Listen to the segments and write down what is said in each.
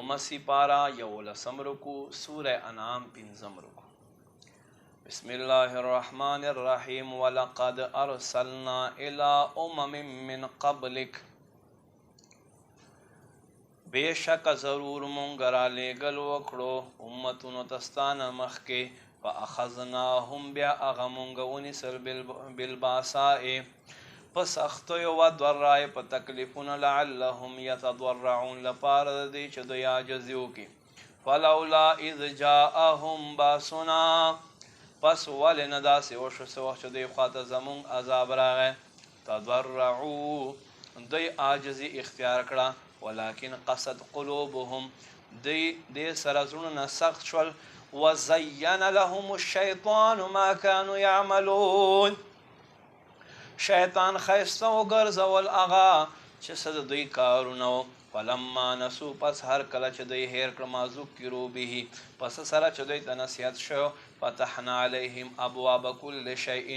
یومسی پارا یولسم رکو سورہ انعام پنځم رکو. بسم الله الرحمن الرحیم. ولقد ارسلنا الى امم من قبلک، بیشک ضرور مونږ را لیږل وکړو امتونو تستانه مخکې، فاخذناهم بیا هغه مونږ ونیسل بالباساء په سختیو و ضراء په تکلیفونه، لعلهم یتضرعون لپاره د دې چې دوی عاجزي وکړي. فلولا اذ جاءهم باسنا، پس ولې نه داسې وشو څه وخت چې دوی خواته زمونږ عذاب راغی. تضرعوا دوی عاجزي اختیار کړه، ولکن قصد قلوبهم دوی دې سره زړونه سخت شول. وزین لهم الشیطان ما كانوا یعملون، شیطان ښایسته وګرځول هغه چې څه د دوی کارونه وو. فلما نسوا، پس هر کله چې دوی هیر کړه ما ذکروا به، پس سره چې دوی ته نصیحت شو، فتحنا علیهم ابواب کل شیء،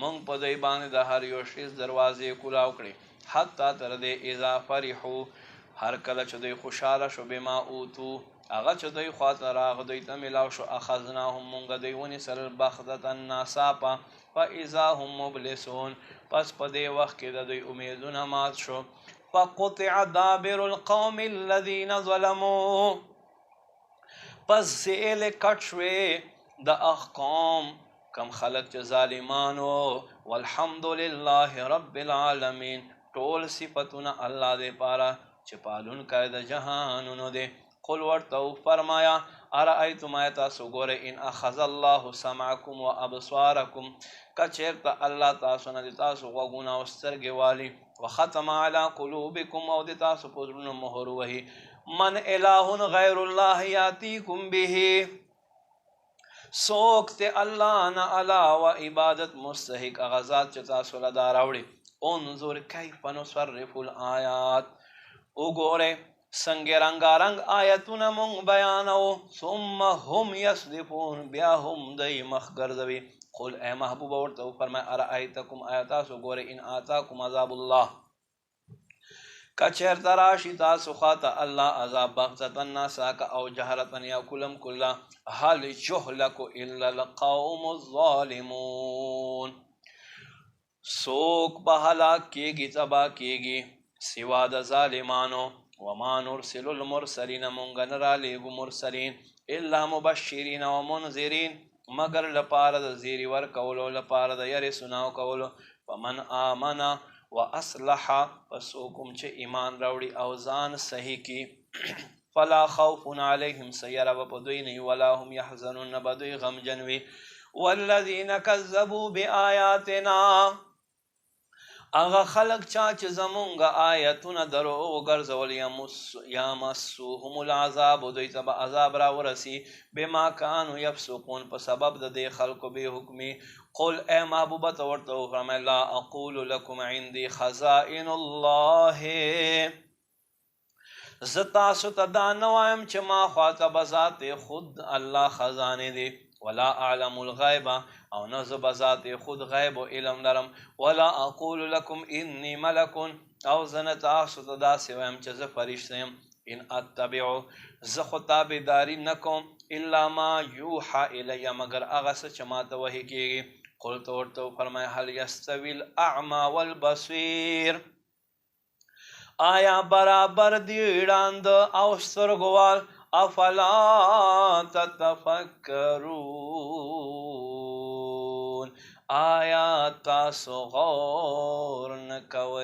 موږ په دوی باندې د هر یو شیز دروازې کولاو کړې. حتی تر دې اذا فرحوا، هر کله چې دوی خوشحاله شو، بما اوتو هغه چې دوی خواته راغ دوی ته میلاو شو، اخذناهم موږ دوی ونیسل بغتة ناڅاپه، فاذا هم مبلسون، پس په دې وخت کې د دوی امیدونه مات شو. فقطع دابر القوم الذين ظلموا، پس زیل کټ شوې د هغه قوم کم خلق چې ظالمانو. والحمد لله رب العالمین، ټول صفتونه الله دې پاره چې پالونکی د جهانونو دی. قل ورته فرمایا ارأیتم تاسو ګورئ ان اخذ الله سمعکم و ابصارکم، که چېرته الله تاسو نه د تاسو غوږونه او سترګې والي، وختم علی قلوبکم او د تاسو په زړونو مهر وهي، من اله غیر الله یاتیکم به، څوک ته الله نه علاوه عبادت مستحق هغه ذات چې تاسو له دا راوړي. انظر کیف نصرف الآیات، وګورئ څنګه رنګارنګ آیتونه مونږ بیانوو. ثم هم یصدفون، بیا هم دی مخ ګرځوي. قل اے محبوب ورته وفرمای ارأیتکم آیا تاسو ګورئ ان آتاکم عذاب الله، که چېرته راشي تاسو خواته الله عذاب بغتة ناڅاپه او جهرة یا کلم کله، هل یهلک الا القوم الظالمون، څوک به هلاک کېږي تباه کېږي سوا د ظالمانو. وما نرسل المرسلین، مونږ نه رالیږو مرسلین الا مبشرین و منذرین، مگر لپاره د زیری ورکولو، لپاره د یری سناو کولو. فمن آمن و اصلح، پس کوم چې ایمان راوړي او ځان صحیح کی، فلا خوف علیهم سیره به په دوی نه، ولا هم یحزنون نه به دوی غمجن وي. والذین کذبوا بآیاتنا، هغه خلق چا چې زمونږ آیتونه دروغ وګرځول، یمسوهم العذاب، دوی ته به عذاب راورسي، بما کانوا یفسقون، په سبب د دې خلقو بې حکمي. قل اے محبوبه ته ورته وفرمایه لا اقول لکم عندي خزائن الله، زه تاسو ته دا نه وایم چې ما خواته به ذات خود الله خزانې دي، ولا اعلم الغیب، او نه زه به ذات خود غیب و علم لرم. ولا اقول لکم انی ملک، او زه نه تاسو ته داسې وایم چې زه فرشته یم. ان اتبعو، زه خو تابعداري نه کوم، الا ما یوحى الی، مگر هغه څه چې ما ته وحی کېږي. قلت ورته وفرمایه هل یستوی الاعمى والبصیر، آیا برابر دی ړاند او سترګوال؟ افلا تتفکرون، آیا تاسو غور نه کوئ؟